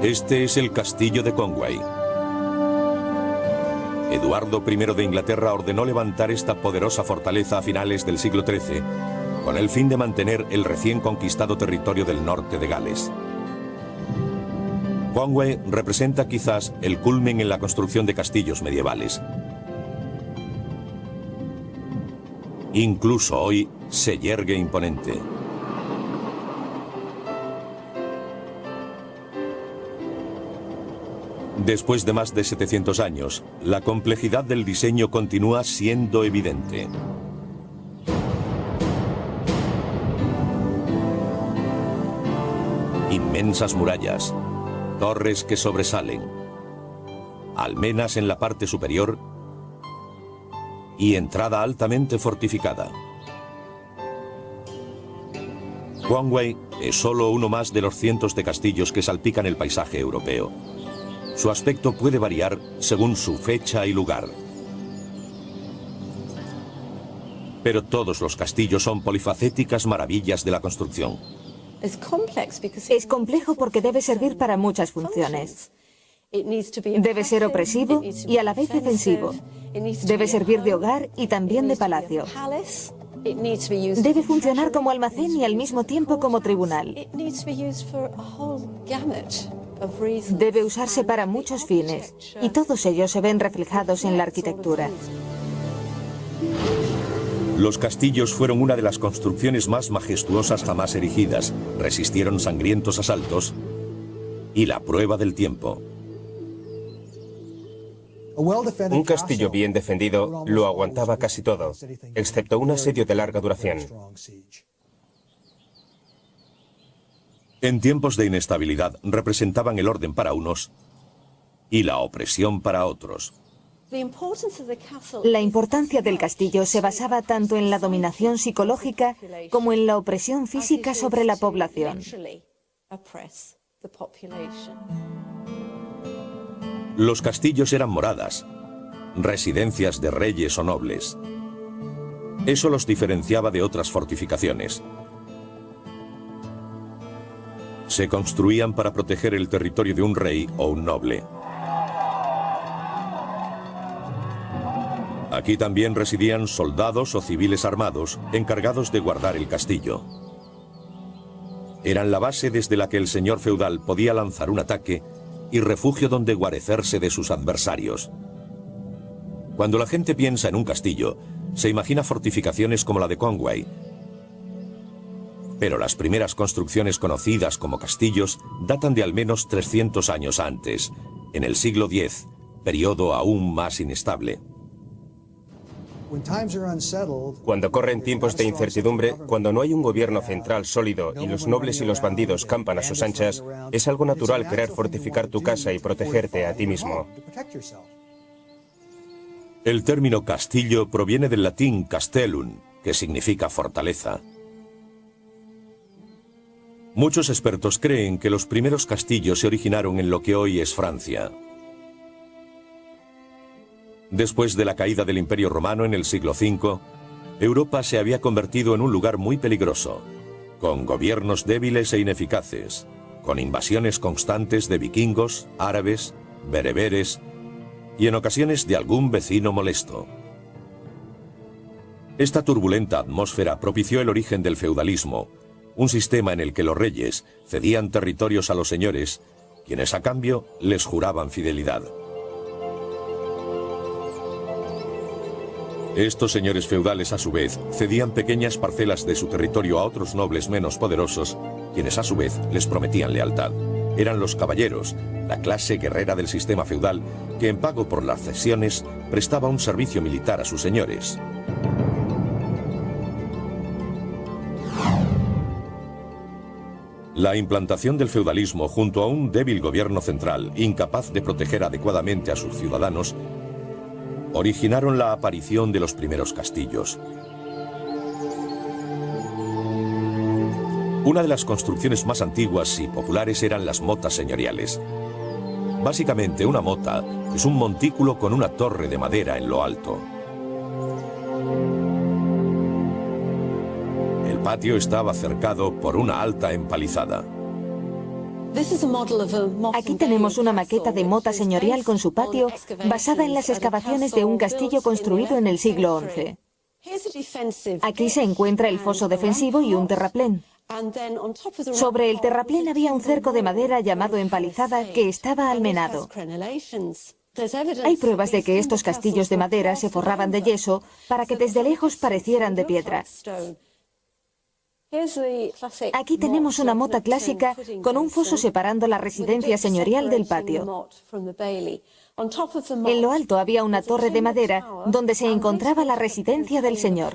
Este es el castillo de Conway. Eduardo I de Inglaterra ordenó levantar esta poderosa fortaleza a finales del siglo XIII, con el fin de mantener el recién conquistado territorio del norte de Gales. Conway representa quizás el culmen en la construcción de castillos medievales. Incluso hoy se yergue imponente. Después de más de 700 años, la complejidad del diseño continúa siendo evidente. Inmensas murallas, torres que sobresalen, almenas en la parte superior y entrada altamente fortificada. Conway es solo uno más de los cientos de castillos que salpican el paisaje europeo. Su aspecto puede variar según su fecha y lugar. Pero todos los castillos son polifacéticas maravillas de la construcción. Es complejo porque debe servir para muchas funciones. Debe ser opresivo y a la vez defensivo. Debe servir de hogar y también de palacio. Debe funcionar como almacén y al mismo tiempo como tribunal. Debe usarse para muchos fines, y todos ellos se ven reflejados en la arquitectura. Los castillos fueron una de las construcciones más majestuosas jamás erigidas, resistieron sangrientos asaltos y la prueba del tiempo. Un castillo bien defendido lo aguantaba casi todo, excepto un asedio de larga duración. En tiempos de inestabilidad representaban el orden para unos y la opresión para otros. La importancia del castillo se basaba tanto en la dominación psicológica como en la opresión física sobre la población. Los castillos eran moradas, residencias de reyes o nobles. Eso los diferenciaba de otras fortificaciones. Se construían para proteger el territorio de un rey o un noble. Aquí también residían soldados o civiles armados encargados de guardar el castillo. Eran la base desde la que el señor feudal podía lanzar un ataque y refugio donde guarecerse de sus adversarios. Cuando la gente piensa en un castillo, se imagina fortificaciones como la de Conway. Pero las primeras construcciones conocidas como castillos datan de al menos 300 años antes, en el siglo X, periodo aún más inestable. Cuando corren tiempos de incertidumbre, cuando no hay un gobierno central sólido y los nobles y los bandidos campan a sus anchas, es algo natural querer fortificar tu casa y protegerte a ti mismo. El término castillo proviene del latín castellum, que significa fortaleza. Muchos expertos creen que los primeros castillos se originaron en lo que hoy es Francia. Después de la caída del Imperio Romano en el siglo V, Europa se había convertido en un lugar muy peligroso, con gobiernos débiles e ineficaces, con invasiones constantes de vikingos, árabes, bereberes y en ocasiones de algún vecino molesto. Esta turbulenta atmósfera propició el origen del feudalismo, un sistema en el que los reyes cedían territorios a los señores, quienes a cambio les juraban fidelidad. Estos señores feudales, a su vez, cedían pequeñas parcelas de su territorio a otros nobles menos poderosos, quienes a su vez les prometían lealtad. Eran los caballeros, la clase guerrera del sistema feudal, que en pago por las cesiones prestaba un servicio militar a sus señores. La implantación del feudalismo junto a un débil gobierno central, incapaz de proteger adecuadamente a sus ciudadanos, originaron la aparición de los primeros castillos. Una de las construcciones más antiguas y populares eran las motas señoriales. Básicamente, una mota es un montículo con una torre de madera en lo alto. El patio estaba cercado por una alta empalizada. Aquí tenemos una maqueta de mota señorial con su patio basada en las excavaciones de un castillo construido en el siglo XI. Aquí se encuentra el foso defensivo y un terraplén. Sobre el terraplén había un cerco de madera llamado empalizada que estaba almenado. Hay pruebas de que estos castillos de madera se forraban de yeso para que desde lejos parecieran de piedra. Aquí tenemos una mota clásica con un foso separando la residencia señorial del patio. En lo alto había una torre de madera donde se encontraba la residencia del señor.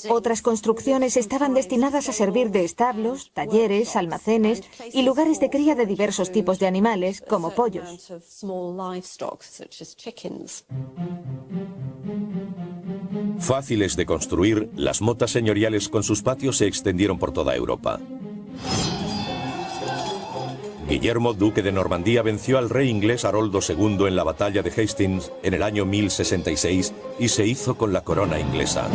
Otras construcciones estaban destinadas a servir de establos, talleres, almacenes y lugares de cría de diversos tipos de animales, como pollos. Fáciles de construir, las motas señoriales con sus patios se extendieron por toda Europa. Guillermo, duque de Normandía, venció al rey inglés Haroldo II en la batalla de Hastings en el año 1066 y se hizo con la corona inglesa.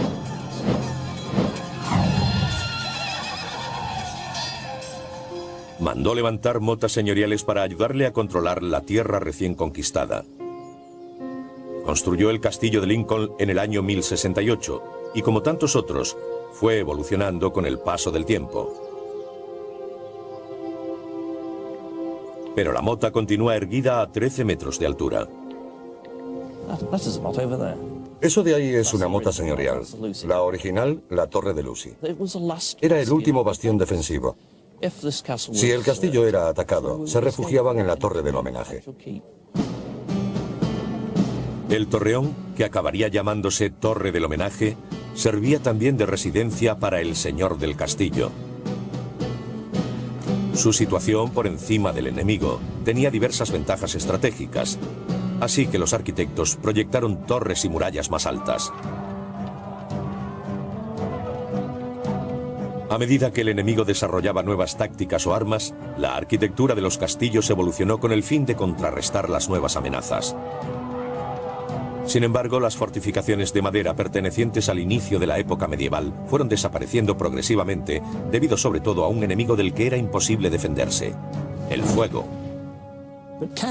Mandó levantar motas señoriales para ayudarle a controlar la tierra recién conquistada. Construyó el castillo de Lincoln en el año 1068 y, como tantos otros, fue evolucionando con el paso del tiempo. Pero la mota continúa erguida a 13 metros de altura. Eso de ahí es una mota señorial. La original, la Torre de Lucy. Era el último bastión defensivo. Si el castillo era atacado, se refugiaban en la Torre del Homenaje. El torreón, que acabaría llamándose Torre del Homenaje, servía también de residencia para el señor del castillo. Su situación por encima del enemigo tenía diversas ventajas estratégicas, así que los arquitectos proyectaron torres y murallas más altas. A medida que el enemigo desarrollaba nuevas tácticas o armas, la arquitectura de los castillos evolucionó con el fin de contrarrestar las nuevas amenazas. Sin embargo, las fortificaciones de madera pertenecientes al inicio de la época medieval fueron desapareciendo progresivamente debido sobre todo a un enemigo del que era imposible defenderse: el fuego.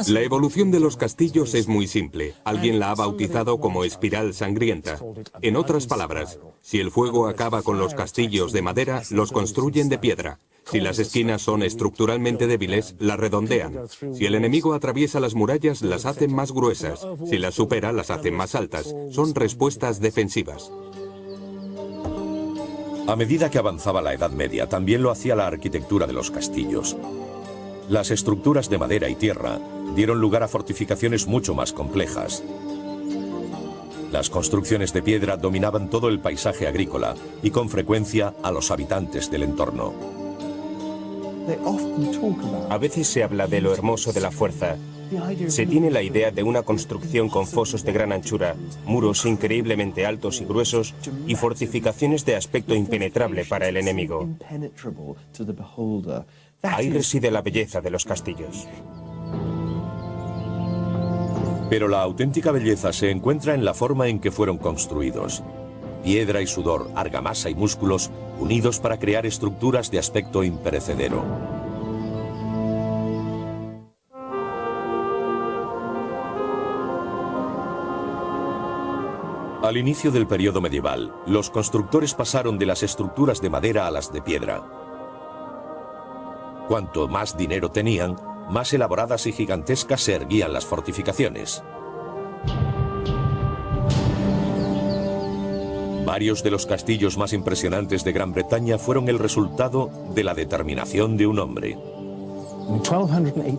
La evolución de los castillos es muy simple. Alguien la ha bautizado como espiral sangrienta. En otras palabras, si el fuego acaba con los castillos de madera, los construyen de piedra. Si las esquinas son estructuralmente débiles, las redondean. Si el enemigo atraviesa las murallas, las hacen más gruesas. Si las supera, las hacen más altas. Son respuestas defensivas. A medida que avanzaba la Edad Media, también lo hacía la arquitectura de los castillos. Las estructuras de madera y tierra dieron lugar a fortificaciones mucho más complejas. Las construcciones de piedra dominaban todo el paisaje agrícola y con frecuencia a los habitantes del entorno. A veces se habla de lo hermoso de la fuerza. Se tiene la idea de una construcción con fosos de gran anchura, muros increíblemente altos y gruesos y fortificaciones de aspecto impenetrable para el enemigo. Ahí reside la belleza de los castillos. Pero la auténtica belleza se encuentra en la forma en que fueron construidos. Piedra y sudor, argamasa y músculos unidos para crear estructuras de aspecto imperecedero. Al inicio del periodo medieval, los constructores pasaron de las estructuras de madera a las de piedra. Cuanto más dinero tenían, más elaboradas y gigantescas se erguían las fortificaciones. Varios de los castillos más impresionantes de Gran Bretaña fueron el resultado de la determinación de un hombre.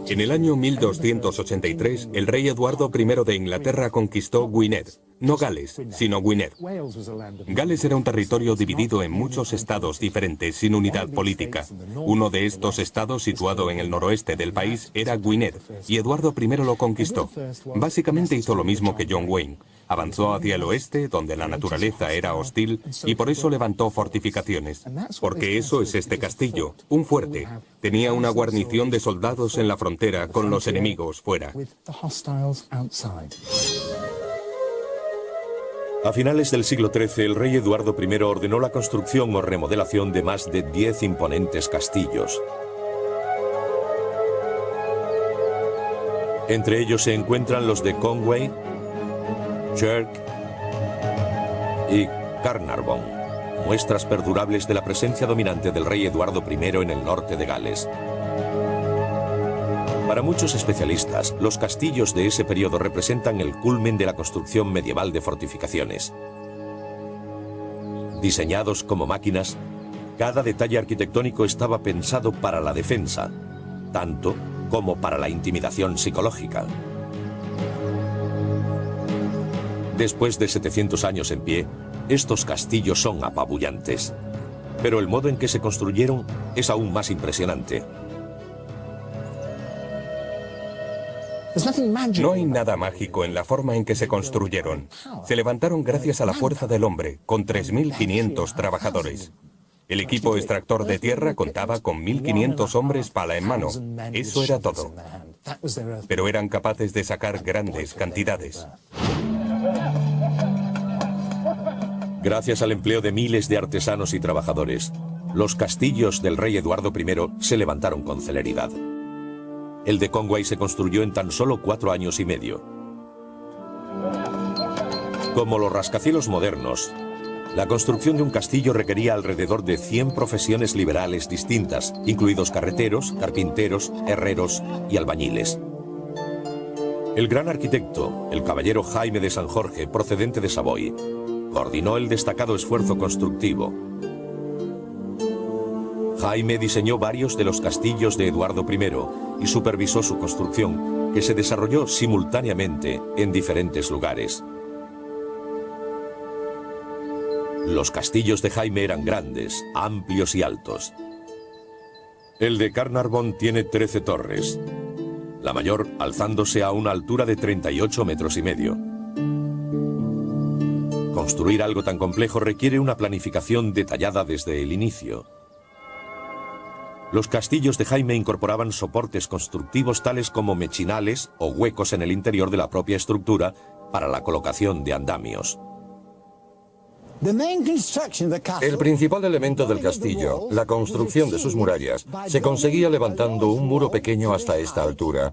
En el año 1283, el rey Eduardo I de Inglaterra conquistó Gwynedd, no Gales, sino Gwynedd. Gales era un territorio dividido en muchos estados diferentes, sin unidad política. Uno de estos estados, situado en el noroeste del país, era Gwynedd, y Eduardo I lo conquistó. Básicamente hizo lo mismo que John Wayne. Avanzó hacia el oeste, donde la naturaleza era hostil, y por eso levantó fortificaciones. Porque eso es este castillo, un fuerte. Tenía una guarnición de soldados en la frontera, con los enemigos fuera. A finales del siglo XIII, el rey Eduardo I ordenó la construcción o remodelación de más de 10 imponentes castillos. Entre ellos se encuentran los de Conway, Chirk y Carnarvon, muestras perdurables de la presencia dominante del rey Eduardo I en el norte de Gales. Para muchos especialistas, los castillos de ese periodo representan el culmen de la construcción medieval de fortificaciones. Diseñados como máquinas, cada detalle arquitectónico estaba pensado para la defensa, tanto como para la intimidación psicológica. Después de 700 años en pie, estos castillos son apabullantes, pero el modo en que se construyeron es aún más impresionante. No hay nada mágico en la forma en que se construyeron. Se levantaron gracias a la fuerza del hombre, con 3.500 trabajadores. El equipo extractor de tierra contaba con 1.500 hombres pala en mano. Eso era todo. Pero eran capaces de sacar grandes cantidades. Gracias al empleo de miles de artesanos y trabajadores, los castillos del rey Eduardo I se levantaron con celeridad. El de Conway se construyó en tan solo 4 años y medio. Como los rascacielos modernos, la construcción de un castillo requería alrededor de 100 profesiones liberales distintas, incluidos carreteros, carpinteros, herreros y albañiles. El gran arquitecto, el caballero Jaime de San Jorge, procedente de Savoy, coordinó el destacado esfuerzo constructivo. Jaime diseñó varios de los castillos de Eduardo I y supervisó su construcción, que se desarrolló simultáneamente en diferentes lugares. Los castillos de Jaime eran grandes, amplios y altos. El de Carnarvon tiene 13 torres, la mayor alzándose a una altura de 38 metros y medio. Construir algo tan complejo requiere una planificación detallada desde el inicio. Los castillos de Jaime incorporaban soportes constructivos tales como mechinales o huecos en el interior de la propia estructura para la colocación de andamios. El principal elemento del castillo, la construcción de sus murallas, se conseguía levantando un muro pequeño hasta esta altura.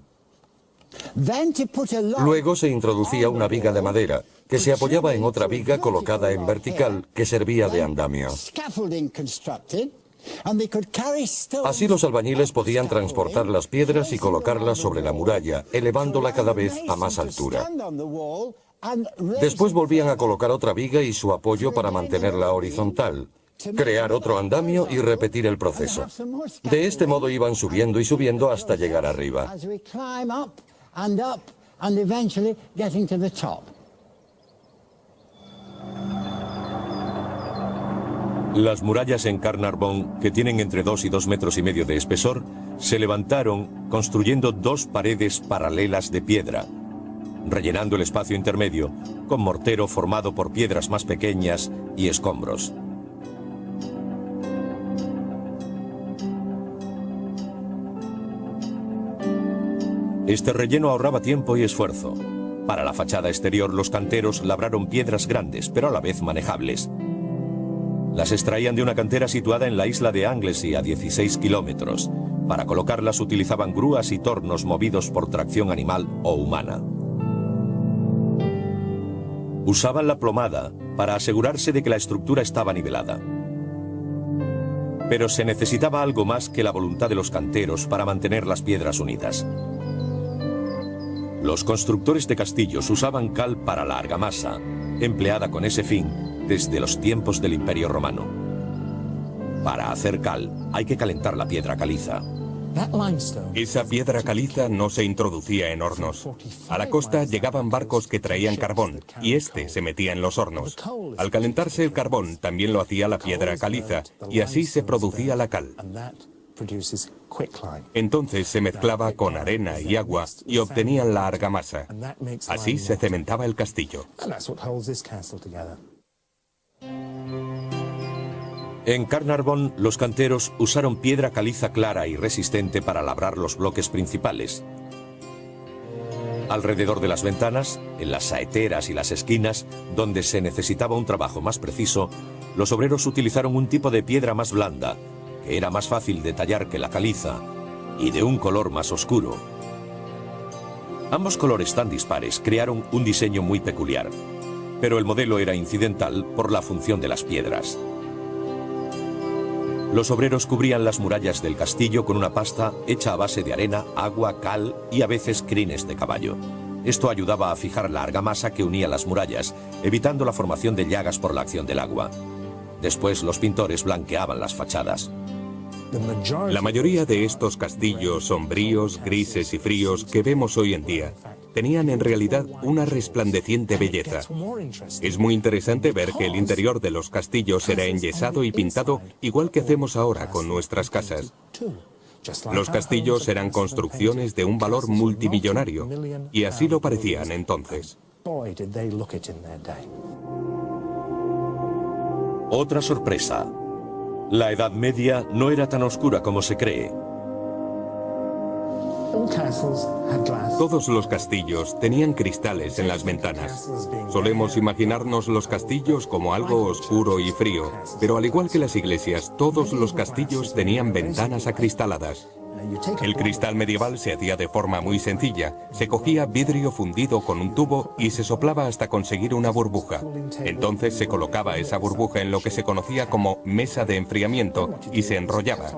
Luego se introducía una viga de madera, que se apoyaba en otra viga colocada en vertical, que servía de andamio. Así los albañiles podían transportar las piedras y colocarlas sobre la muralla, elevándola cada vez a más altura. Después volvían a colocar otra viga y su apoyo para mantenerla horizontal, crear otro andamio y repetir el proceso. De este modo iban subiendo y subiendo hasta llegar arriba. Las murallas en Carnarvon, que tienen entre 2 y 2,5 metros de espesor, se levantaron construyendo 2 paredes paralelas de piedra, rellenando el espacio intermedio con mortero formado por piedras más pequeñas y escombros. Este relleno ahorraba tiempo y esfuerzo. Para la fachada exterior, los canteros labraron piedras grandes, pero a la vez manejables. Las extraían de una cantera situada en la isla de Anglesey, a 16 kilómetros. Para colocarlas utilizaban grúas y tornos movidos por tracción animal o humana. Usaban la plomada para asegurarse de que la estructura estaba nivelada. Pero se necesitaba algo más que la voluntad de los canteros para mantener las piedras unidas. Los constructores de castillos usaban cal para la argamasa, empleada con ese fin desde los tiempos del Imperio Romano. Para hacer cal hay que calentar la piedra caliza. Esa piedra caliza no se introducía en hornos. A la costa llegaban barcos que traían carbón y este se metía en los hornos. Al calentarse el carbón también lo hacía la piedra caliza y así se producía la cal. Entonces se mezclaba con arena y agua y obtenían la argamasa. Así se cementaba el castillo. En Carnarvon, los canteros usaron piedra caliza clara y resistente para labrar los bloques principales. Alrededor de las ventanas, en las saeteras y las esquinas, donde se necesitaba un trabajo más preciso, los obreros utilizaron un tipo de piedra más blanda, que era más fácil de tallar que la caliza, y de un color más oscuro. Ambos colores tan dispares crearon un diseño muy peculiar, pero el modelo era incidental por la función de las piedras. Los obreros cubrían las murallas del castillo con una pasta hecha a base de arena, agua, cal y a veces crines de caballo. Esto ayudaba a fijar la argamasa que unía las murallas, evitando la formación de llagas por la acción del agua. Después los pintores blanqueaban las fachadas. La mayoría de estos castillos sombríos, grises y fríos que vemos hoy en día tenían en realidad una resplandeciente belleza. Es muy interesante ver que el interior de los castillos era enyesado y pintado igual que hacemos ahora con nuestras casas. Los castillos eran construcciones de un valor multimillonario, y así lo parecían entonces. Otra sorpresa. La Edad Media no era tan oscura como se cree. Todos los castillos tenían cristales en las ventanas. Solemos imaginarnos los castillos como algo oscuro y frío, pero al igual que las iglesias, todos los castillos tenían ventanas acristaladas. El cristal medieval se hacía de forma muy sencilla. Se cogía vidrio fundido con un tubo y se soplaba hasta conseguir una burbuja. Entonces se colocaba esa burbuja en lo que se conocía como mesa de enfriamiento y se enrollaba.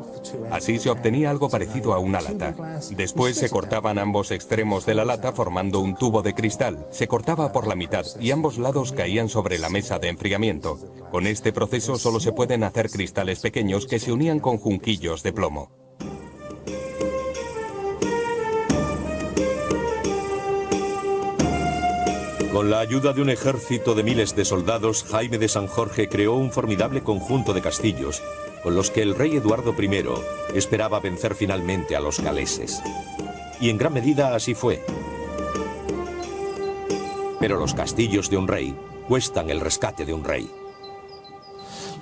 Así se obtenía algo parecido a una lata. Después se cortaban ambos extremos de la lata formando un tubo de cristal. Se cortaba por la mitad y ambos lados caían sobre la mesa de enfriamiento. Con este proceso solo se pueden hacer cristales pequeños que se unían con junquillos de plomo. Con la ayuda de un ejército de miles de soldados, Jaime de San Jorge creó un formidable conjunto de castillos, con los que el rey Eduardo I esperaba vencer finalmente a los galeses. Y en gran medida así fue. Pero los castillos de un rey cuestan el rescate de un rey.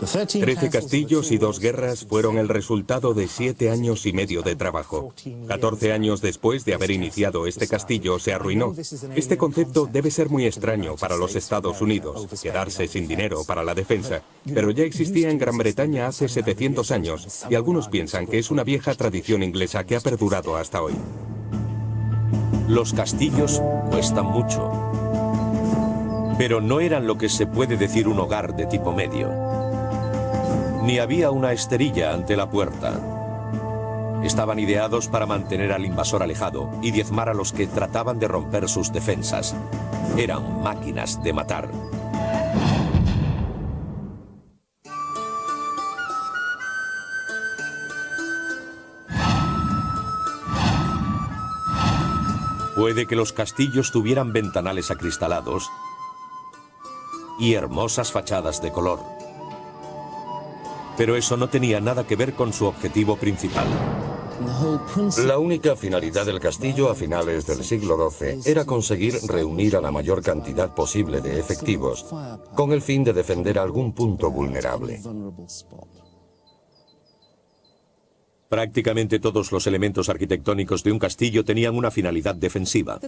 13 castillos y 2 guerras fueron el resultado de 7 años y medio de trabajo. 14 años después de haber iniciado este castillo se arruinó. Este concepto debe ser muy extraño para los Estados Unidos, quedarse sin dinero para la defensa, pero ya existía en Gran Bretaña hace 700 años y algunos piensan que es una vieja tradición inglesa que ha perdurado hasta hoy. Los castillos cuestan mucho, pero no eran lo que se puede decir un hogar de tipo medio. Ni había una esterilla ante la puerta. Estaban ideados para mantener al invasor alejado y diezmar a los que trataban de romper sus defensas. Eran máquinas de matar. Puede que los castillos tuvieran ventanales acristalados y hermosas fachadas de color. Pero eso no tenía nada que ver con su objetivo principal. La única finalidad del castillo a finales del siglo XII era conseguir reunir a la mayor cantidad posible de efectivos, con el fin de defender algún punto vulnerable. Prácticamente todos los elementos arquitectónicos de un castillo tenían una finalidad defensiva.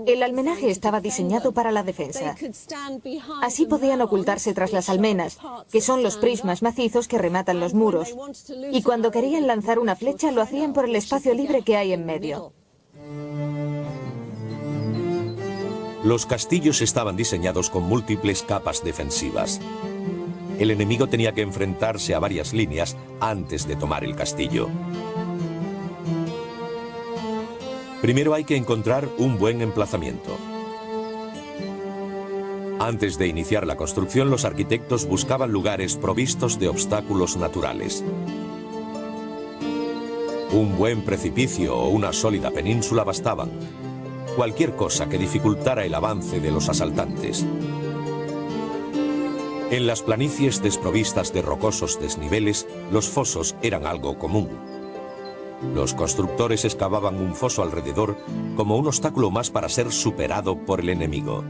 El almenaje estaba diseñado para la defensa. Así podían ocultarse tras las almenas, que son los prismas macizos que rematan los muros. Y cuando querían lanzar una flecha, lo hacían por el espacio libre que hay en medio. Los castillos estaban diseñados con múltiples capas defensivas. El enemigo tenía que enfrentarse a varias líneas antes de tomar el castillo. Primero hay que encontrar un buen emplazamiento. Antes de iniciar la construcción, los arquitectos buscaban lugares provistos de obstáculos naturales. Un buen precipicio o una sólida península bastaban. Cualquier cosa que dificultara el avance de los asaltantes. En las planicies desprovistas de rocosos desniveles, los fosos eran algo común. Los constructores excavaban un foso alrededor como un obstáculo más para ser superado por el enemigo.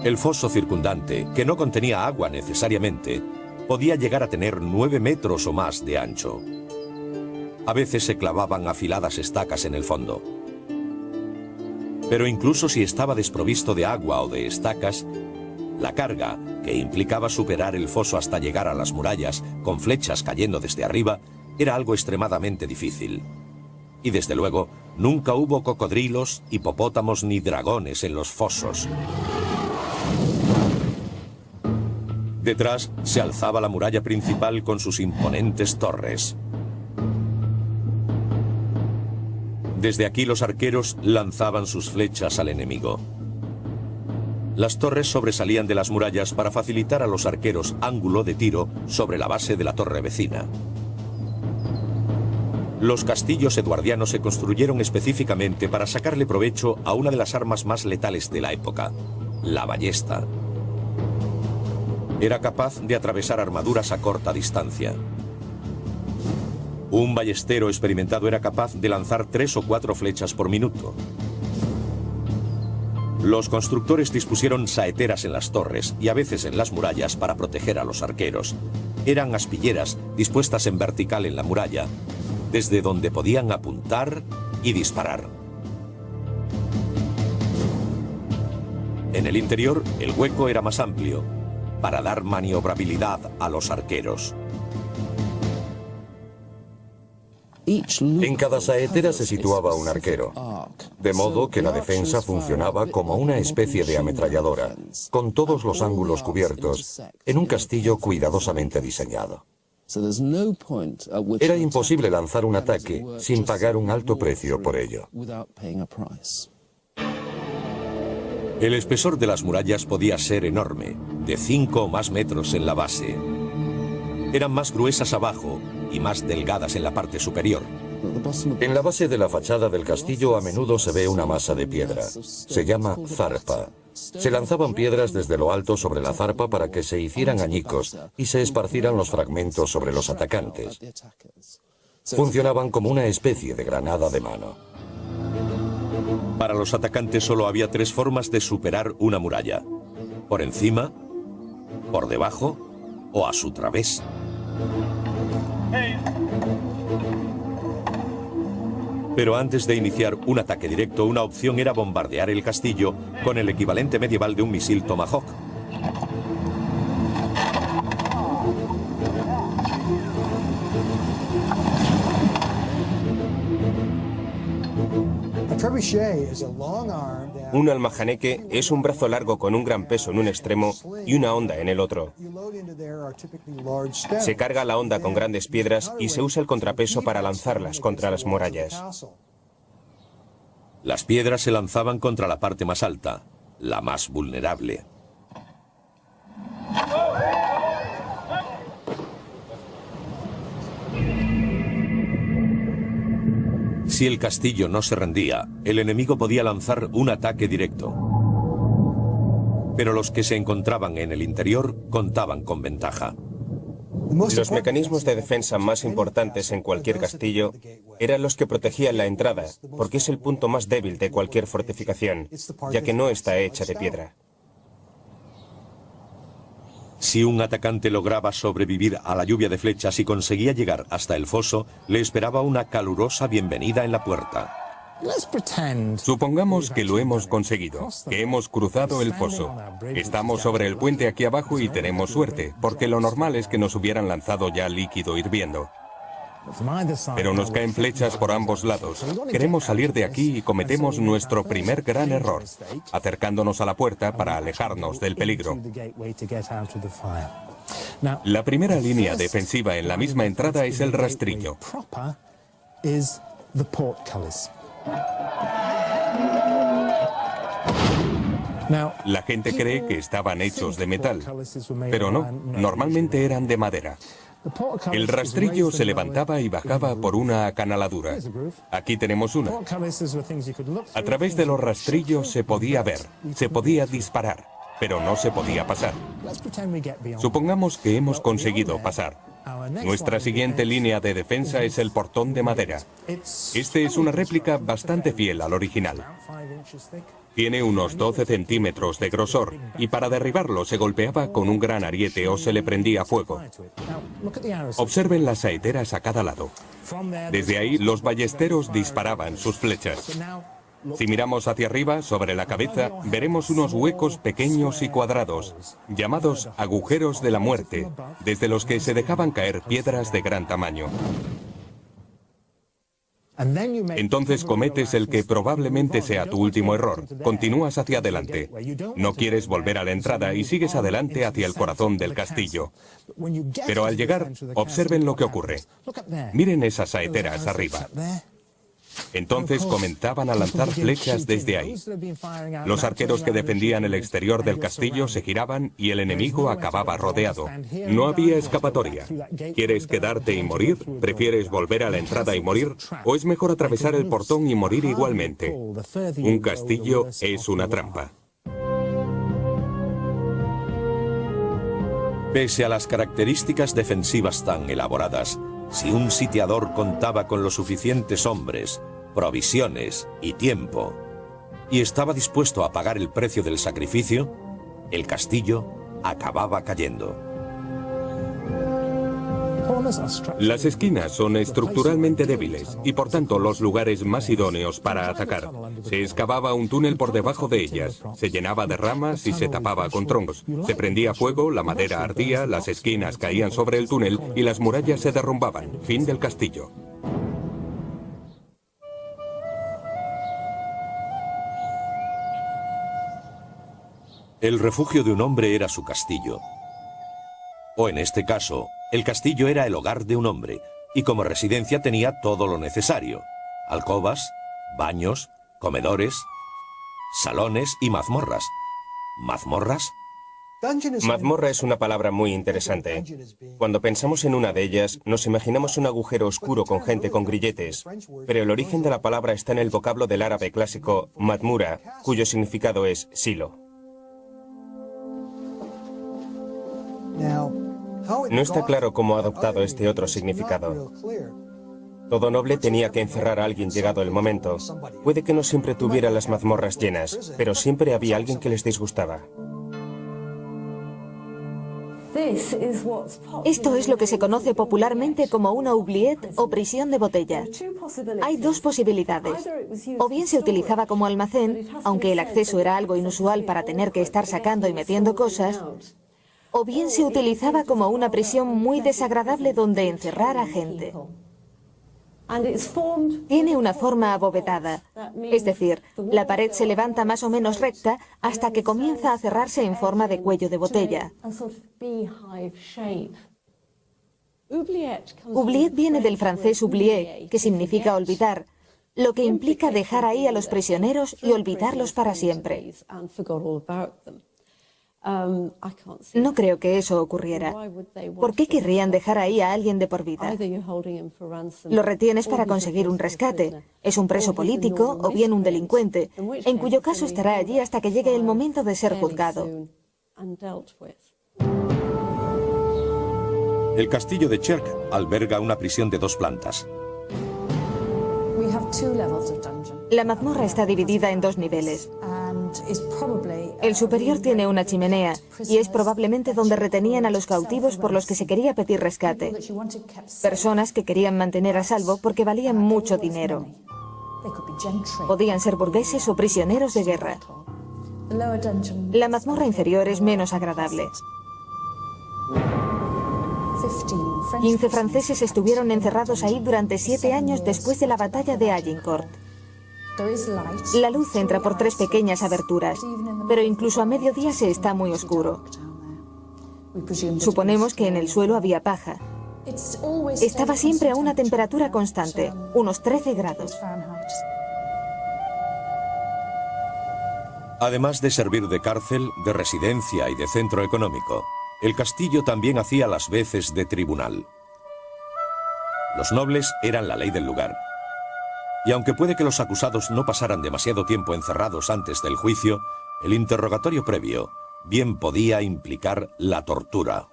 El foso circundante, que no contenía agua necesariamente, podía llegar a tener 9 metros o más de ancho. A veces se clavaban afiladas estacas en el fondo. Pero incluso si estaba desprovisto de agua o de estacas, la carga, que implicaba superar el foso hasta llegar a las murallas con flechas cayendo desde arriba, era algo extremadamente difícil. Y desde luego, nunca hubo cocodrilos, hipopótamos ni dragones en los fosos. Detrás se alzaba la muralla principal con sus imponentes torres. Desde aquí los arqueros lanzaban sus flechas al enemigo. Las torres sobresalían de las murallas para facilitar a los arqueros ángulo de tiro sobre la base de la torre vecina. Los castillos eduardianos se construyeron específicamente para sacarle provecho a una de las armas más letales de la época, la ballesta. Era capaz de atravesar armaduras a corta distancia. Un ballestero experimentado era capaz de lanzar 3 o 4 flechas por minuto. Los constructores dispusieron saeteras en las torres y a veces en las murallas para proteger a los arqueros. Eran aspilleras dispuestas en vertical en la muralla, desde donde podían apuntar y disparar. En el interior, el hueco era más amplio, para dar maniobrabilidad a los arqueros. En cada saetera se situaba un arquero, de modo que la defensa funcionaba como una especie de ametralladora, con todos los ángulos cubiertos, en un castillo cuidadosamente diseñado. Era imposible lanzar un ataque sin pagar un alto precio por ello. El espesor de las murallas podía ser enorme, de 5 o más metros en la base. Eran más gruesas abajo y más delgadas en la parte superior. En la base de la fachada del castillo a menudo se ve una masa de piedra. Se llama zarpa. Se lanzaban piedras desde lo alto sobre la zarpa para que se hicieran añicos y se esparcieran los fragmentos sobre los atacantes. Funcionaban como una especie de granada de mano. Para los atacantes solo había 3 formas de superar una muralla: por encima, por debajo o a su través. Pero antes de iniciar un ataque directo, una opción era bombardear el castillo con el equivalente medieval de un misil Tomahawk. Un almajaneque es un brazo largo con un gran peso en un extremo y una honda en el otro. Se carga la honda con grandes piedras y se usa el contrapeso para lanzarlas contra las murallas. Las piedras se lanzaban contra la parte más alta, la más vulnerable. Si el castillo no se rendía, el enemigo podía lanzar un ataque directo. Pero los que se encontraban en el interior contaban con ventaja. Los mecanismos de defensa más importantes en cualquier castillo eran los que protegían la entrada, porque es el punto más débil de cualquier fortificación, ya que no está hecha de piedra. Si un atacante lograba sobrevivir a la lluvia de flechas y conseguía llegar hasta el foso, le esperaba una calurosa bienvenida en la puerta. Supongamos que lo hemos conseguido, que hemos cruzado el foso. Estamos sobre el puente aquí abajo y tenemos suerte, porque lo normal es que nos hubieran lanzado ya líquido hirviendo. Pero nos caen flechas por ambos lados. Queremos salir de aquí y cometemos nuestro primer gran error, acercándonos a la puerta para alejarnos del peligro. La primera línea defensiva en la misma entrada es el rastrillo. La gente cree que estaban hechos de metal, pero no, normalmente eran de madera. El rastrillo se levantaba y bajaba por una acanaladura. Aquí tenemos una. A través de los rastrillos se podía ver, se podía disparar, pero no se podía pasar. Supongamos que hemos conseguido pasar. Nuestra siguiente línea de defensa es el portón de madera. Este es una réplica bastante fiel al original. Tiene unos 12 centímetros de grosor y para derribarlo se golpeaba con un gran ariete o se le prendía fuego. Observen las saeteras a cada lado. Desde ahí los ballesteros disparaban sus flechas. Si miramos hacia arriba, sobre la cabeza, veremos unos huecos pequeños y cuadrados, llamados agujeros de la muerte, desde los que se dejaban caer piedras de gran tamaño. Entonces cometes el que probablemente sea tu último error. Continúas hacia adelante. No quieres volver a la entrada y sigues adelante hacia el corazón del castillo. Pero al llegar, observen lo que ocurre. Miren esas saeteras arriba. Entonces comenzaban a lanzar flechas desde ahí. Los arqueros que defendían el exterior del castillo se giraban y el enemigo acababa rodeado. No había escapatoria. ¿Quieres quedarte y morir? ¿Prefieres volver a la entrada y morir? ¿O es mejor atravesar el portón y morir igualmente? Un castillo es una trampa. Pese a las características defensivas tan elaboradas, si un sitiador contaba con los suficientes hombres, provisiones y tiempo, y estaba dispuesto a pagar el precio del sacrificio, el castillo acababa cayendo. Las esquinas son estructuralmente débiles y por tanto los lugares más idóneos para atacar. Se excavaba un túnel por debajo de ellas, se llenaba de ramas y se tapaba con troncos. Se prendía fuego, la madera ardía, las esquinas caían sobre el túnel y las murallas se derrumbaban. Fin del castillo. El refugio de un hombre era su castillo. O en este caso, el castillo era el hogar de un hombre, y como residencia tenía todo lo necesario: alcobas, baños, comedores, salones y mazmorras. ¿Mazmorras? Mazmorra es una palabra muy interesante. Cuando pensamos en una de ellas, nos imaginamos un agujero oscuro con gente con grilletes, pero el origen de la palabra está en el vocablo del árabe clásico madmura, cuyo significado es silo. No está claro cómo ha adoptado este otro significado. Todo noble tenía que encerrar a alguien llegado el momento. Puede que no siempre tuviera las mazmorras llenas, pero siempre había alguien que les disgustaba. Esto es lo que se conoce popularmente como una oubliette o prisión de botella. Hay dos posibilidades. O bien se utilizaba como almacén, aunque el acceso era algo inusual para tener que estar sacando y metiendo cosas, o bien se utilizaba como una prisión muy desagradable donde encerrar a gente. Tiene una forma abovedada, es decir, la pared se levanta más o menos recta hasta que comienza a cerrarse en forma de cuello de botella. Oubliette viene del francés oublier, que significa olvidar, lo que implica dejar ahí a los prisioneros y olvidarlos para siempre. No creo que eso ocurriera. ¿Por qué querrían dejar ahí a alguien de por vida? Lo retienes para conseguir un rescate. Es un preso político o bien un delincuente, en cuyo caso estará allí hasta que llegue el momento de ser juzgado. El castillo de Cherk alberga una prisión de 2 plantas. La mazmorra está dividida en 2 niveles. El superior tiene una chimenea y es probablemente donde retenían a los cautivos por los que se quería pedir rescate. Personas que querían mantener a salvo porque valían mucho dinero. Podían ser burgueses o prisioneros de guerra. La mazmorra inferior es menos agradable. 15 franceses estuvieron encerrados ahí durante 7 años después de la batalla de Agincourt. La luz entra por 3 pequeñas aberturas, pero incluso a mediodía se está muy oscuro. Suponemos que en el suelo había paja. Estaba siempre a una temperatura constante, unos 13 grados. Además de servir de cárcel, de residencia y de centro económico, el castillo también hacía las veces de tribunal. Los nobles eran la ley del lugar. Y aunque puede que los acusados no pasaran demasiado tiempo encerrados antes del juicio, el interrogatorio previo bien podía implicar la tortura.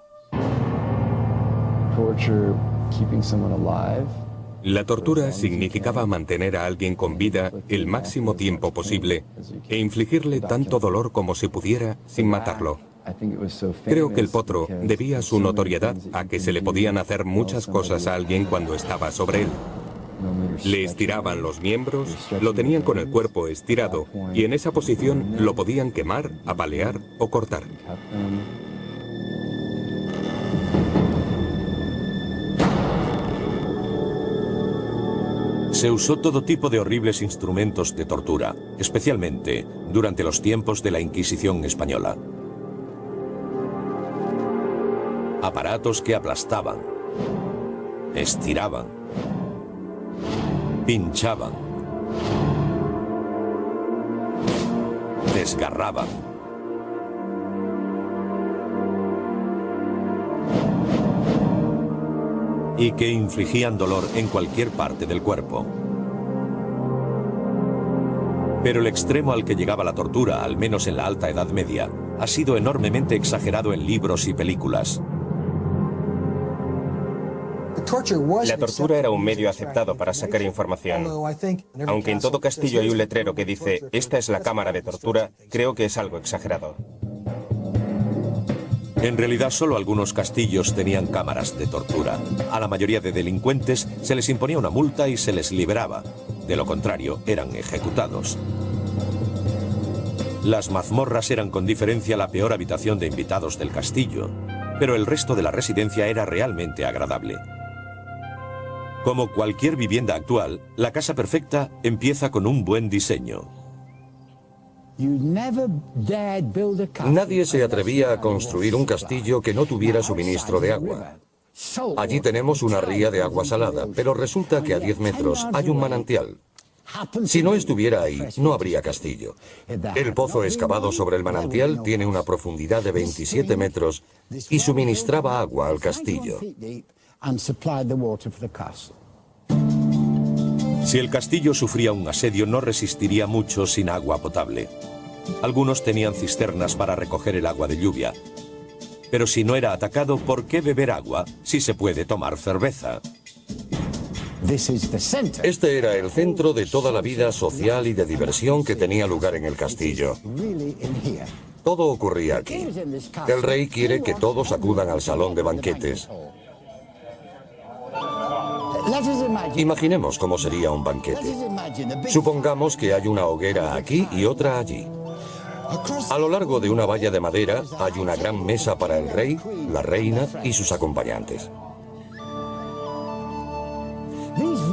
La tortura significaba mantener a alguien con vida el máximo tiempo posible e infligirle tanto dolor como se pudiera sin matarlo. Creo que el potro debía su notoriedad a que se le podían hacer muchas cosas a alguien cuando estaba sobre él. Le estiraban los miembros, lo tenían con el cuerpo estirado y en esa posición lo podían quemar, apalear o cortar. Se usó todo tipo de horribles instrumentos de tortura, especialmente durante los tiempos de la Inquisición española. Aparatos que aplastaban, estiraban, pinchaban, desgarraban. Y que infligían dolor en cualquier parte del cuerpo. Pero el extremo al que llegaba la tortura, al menos en la Alta Edad Media, ha sido enormemente exagerado en libros y películas. La tortura era un medio aceptado para sacar información. Aunque en todo castillo hay un letrero que dice «Esta es la cámara de tortura», creo que es algo exagerado. En realidad, solo algunos castillos tenían cámaras de tortura. A la mayoría de delincuentes se les imponía una multa y se les liberaba. De lo contrario, eran ejecutados. Las mazmorras eran con diferencia la peor habitación de invitados del castillo, pero el resto de la residencia era realmente agradable. Como cualquier vivienda actual, la casa perfecta empieza con un buen diseño. Nadie se atrevía a construir un castillo que no tuviera suministro de agua. Allí tenemos una ría de agua salada, pero resulta que a 10 metros hay un manantial. Si no estuviera ahí, no habría castillo. El pozo excavado sobre el manantial tiene una profundidad de 27 metros y suministraba agua al castillo. Si el castillo sufría un asedio, no resistiría mucho sin agua potable. Algunos tenían cisternas para recoger el agua de lluvia. Pero si no era atacado, ¿por qué beber agua si se puede tomar cerveza? Este era el centro de toda la vida social y de diversión que tenía lugar en el castillo. Todo ocurría aquí. El rey quiere que todos acudan al salón de banquetes. Imaginemos cómo sería un banquete. Supongamos que hay una hoguera aquí y otra allí. A lo largo de una valla de madera hay una gran mesa para el rey, la reina y sus acompañantes.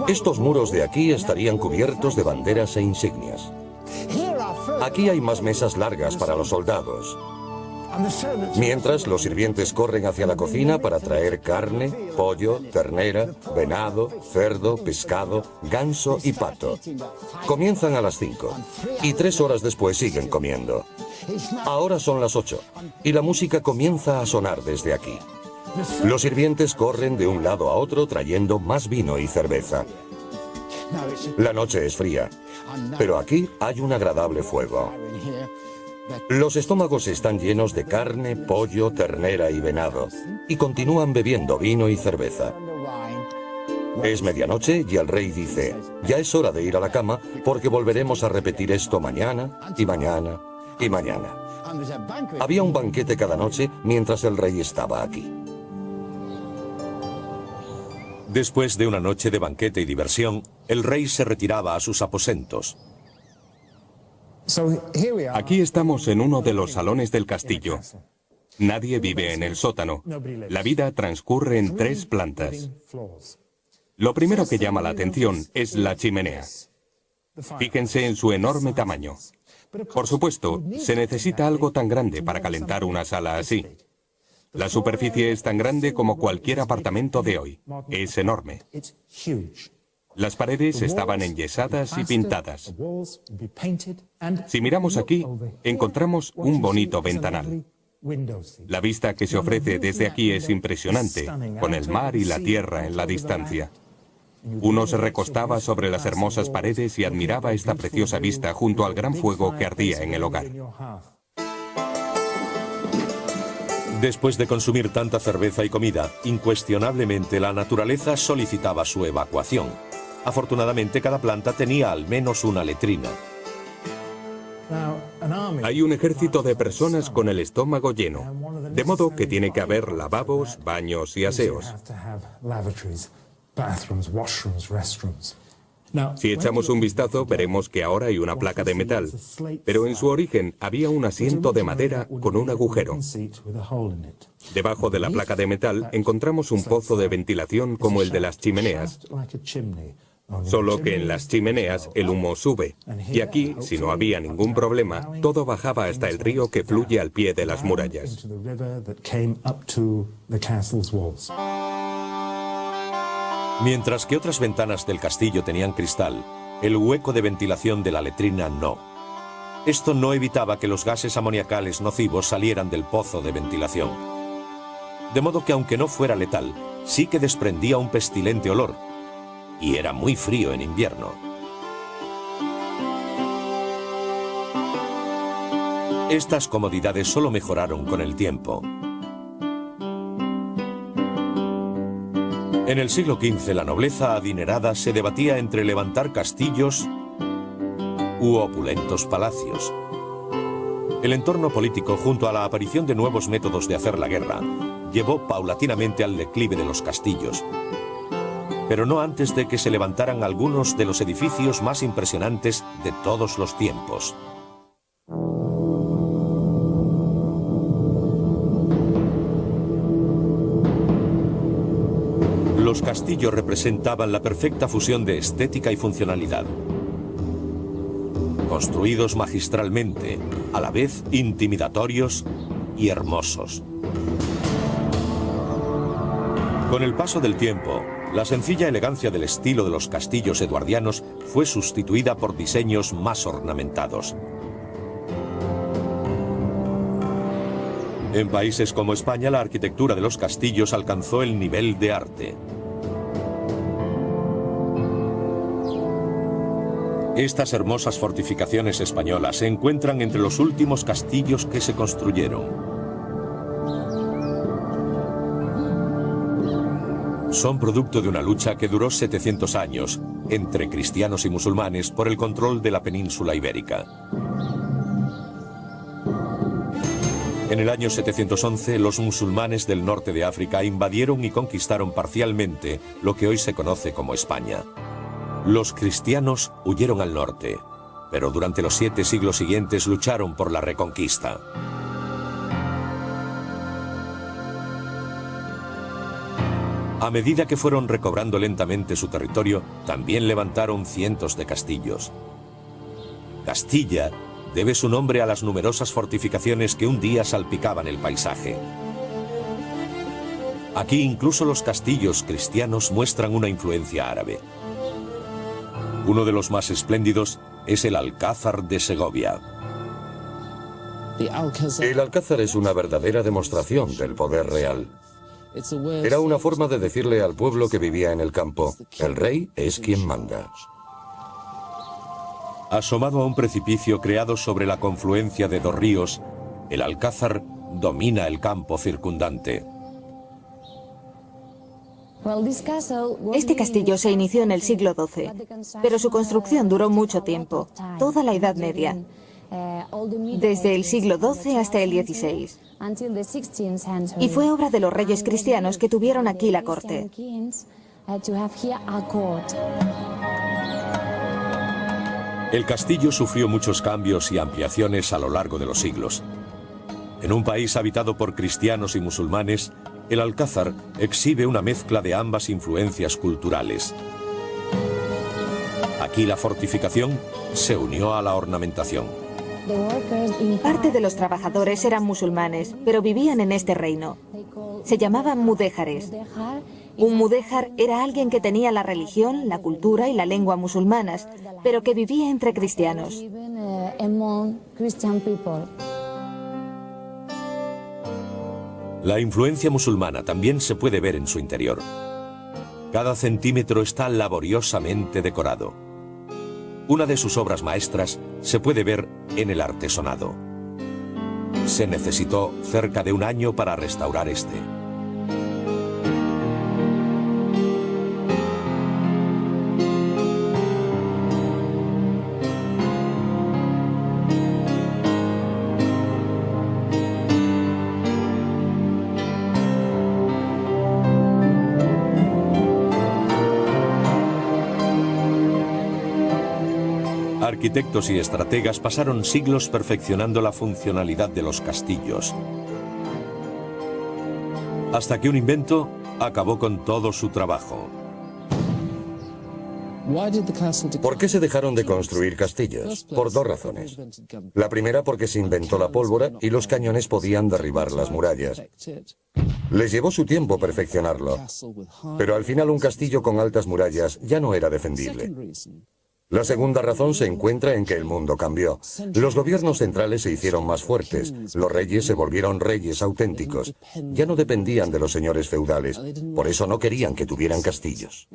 Estos muros de aquí estarían cubiertos de banderas e insignias. Aquí hay más mesas largas para los soldados. Mientras, los sirvientes corren hacia la cocina para traer carne, pollo, ternera, venado, cerdo, pescado, ganso y pato. Comienzan a las 5 y 3 horas después siguen comiendo. Ahora son las 8 y la música comienza a sonar desde aquí. Los sirvientes corren de un lado a otro trayendo más vino y cerveza. La noche es fría, pero aquí hay un agradable fuego. Los estómagos están llenos de carne, pollo, ternera y venado, y continúan bebiendo vino y cerveza. Es medianoche y el rey dice, ya es hora de ir a la cama porque volveremos a repetir esto mañana y mañana y mañana. Había un banquete cada noche mientras el rey estaba aquí. Después de una noche de banquete y diversión, el rey se retiraba a sus aposentos. Aquí estamos en uno de los salones del castillo. Nadie vive en el sótano. La vida transcurre en 3 plantas. Lo primero que llama la atención es la chimenea. Fíjense en su enorme tamaño. Por supuesto, se necesita algo tan grande para calentar una sala así. La superficie es tan grande como cualquier apartamento de hoy. Es enorme. Las paredes estaban enyesadas y pintadas. Si miramos aquí, encontramos un bonito ventanal. La vista que se ofrece desde aquí es impresionante, con el mar y la tierra en la distancia. Uno se recostaba sobre las hermosas paredes y admiraba esta preciosa vista junto al gran fuego que ardía en el hogar. Después de consumir tanta cerveza y comida, incuestionablemente la naturaleza solicitaba su evacuación. Afortunadamente, cada planta tenía al menos una letrina. Hay un ejército de personas con el estómago lleno, de modo que tiene que haber lavabos, baños y aseos. Si echamos un vistazo, veremos que ahora hay una placa de metal, pero en su origen había un asiento de madera con un agujero. Debajo de la placa de metal encontramos un pozo de ventilación como el de las chimeneas, solo que en las chimeneas el humo sube, y aquí, si no había ningún problema, todo bajaba hasta el río que fluye al pie de las murallas. Mientras que otras ventanas del castillo tenían cristal, el hueco de ventilación de la letrina no. Esto no evitaba que los gases amoniacales nocivos salieran del pozo de ventilación. De modo que aunque no fuera letal, sí que desprendía un pestilente olor, y era muy frío en invierno. Estas comodidades solo mejoraron con el tiempo. En el siglo XV la nobleza adinerada se debatía entre levantar castillos u opulentos palacios. El entorno político, junto a la aparición de nuevos métodos de hacer la guerra, llevó paulatinamente al declive de los castillos, pero no antes de que se levantaran algunos de los edificios más impresionantes de todos los tiempos. Los castillos representaban la perfecta fusión de estética y funcionalidad. Construidos magistralmente, a la vez intimidatorios y hermosos. Con el paso del tiempo, la sencilla elegancia del estilo de los castillos eduardianos fue sustituida por diseños más ornamentados. En países como España, la arquitectura de los castillos alcanzó el nivel de arte. Estas hermosas fortificaciones españolas se encuentran entre los últimos castillos que se construyeron. Son producto de una lucha que duró 700 años entre cristianos y musulmanes por el control de la península ibérica. En el año 711, los musulmanes del norte de África invadieron y conquistaron parcialmente lo que hoy se conoce como España. Los cristianos huyeron al norte, pero durante los 7 siglos siguientes lucharon por la reconquista. A medida que fueron recobrando lentamente su territorio, también levantaron cientos de castillos. Castilla debe su nombre a las numerosas fortificaciones que un día salpicaban el paisaje. Aquí incluso los castillos cristianos muestran una influencia árabe. Uno de los más espléndidos es el Alcázar de Segovia. El Alcázar es una verdadera demostración del poder real. Era una forma de decirle al pueblo que vivía en el campo: el rey es quien manda. Asomado a un precipicio creado sobre la confluencia de 2 ríos, el Alcázar domina el campo circundante. Este castillo se inició en el siglo XII, pero su construcción duró mucho tiempo, toda la Edad Media, desde el siglo XII hasta el XVI. Y fue obra de los reyes cristianos que tuvieron aquí la corte. El castillo sufrió muchos cambios y ampliaciones a lo largo de los siglos. En un país habitado por cristianos y musulmanes, el Alcázar exhibe una mezcla de ambas influencias culturales. Aquí la fortificación se unió a la ornamentación. Parte de los trabajadores eran musulmanes, pero vivían en este reino. Se llamaban mudéjares. Un mudéjar era alguien que tenía la religión, la cultura y la lengua musulmanas, pero que vivía entre cristianos. La influencia musulmana también se puede ver en su interior. Cada centímetro está laboriosamente decorado. Una de sus obras maestras se puede ver en el artesonado. Se necesitó cerca de 1 año para restaurar este. arquitectos y estrategas pasaron siglos perfeccionando la funcionalidad de los castillos, hasta que un invento acabó con todo su trabajo. ¿Por qué se dejaron de construir castillos? Por dos razones. La primera, porque se inventó la pólvora y los cañones podían derribar las murallas. Les llevó su tiempo perfeccionarlo, pero al final un castillo con altas murallas ya no era defendible. La segunda razón se encuentra en que el mundo cambió. Los gobiernos centrales se hicieron más fuertes, los reyes se volvieron reyes auténticos, ya no dependían de los señores feudales, por eso no querían que tuvieran castillos.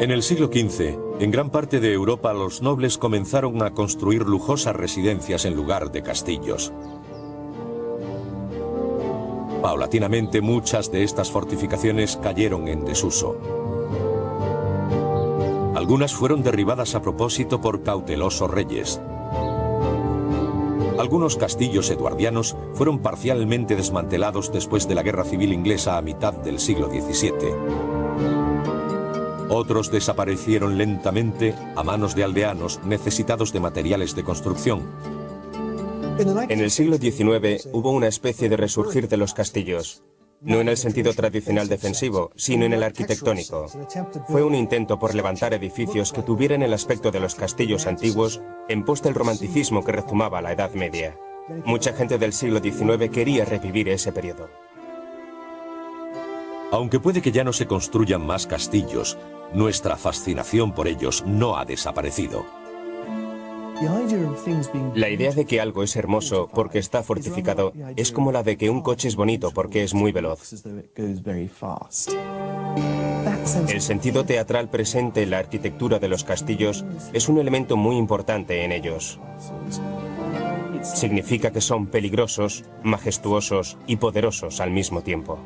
En el siglo XV, en gran parte de Europa los nobles comenzaron a construir lujosas residencias en lugar de castillos. Paulatinamente muchas de estas fortificaciones cayeron en desuso. Algunas fueron derribadas a propósito por cautelosos reyes. Algunos castillos eduardianos fueron parcialmente desmantelados después de la Guerra Civil Inglesa a mitad del siglo XVII. Otros desaparecieron lentamente a manos de aldeanos necesitados de materiales de construcción. En el siglo XIX hubo una especie de resurgir de los castillos, no en el sentido tradicional defensivo, sino en el arquitectónico. Fue un intento por levantar edificios que tuvieran el aspecto de los castillos antiguos en pos del romanticismo que rezumaba la Edad Media. Mucha gente del siglo XIX quería revivir ese periodo. Aunque puede que ya no se construyan más castillos, nuestra fascinación por ellos no ha desaparecido. La idea de que algo es hermoso porque está fortificado es como la de que un coche es bonito porque es muy veloz. El sentido teatral presente en la arquitectura de los castillos es un elemento muy importante en ellos. Significa que son peligrosos, majestuosos y poderosos al mismo tiempo.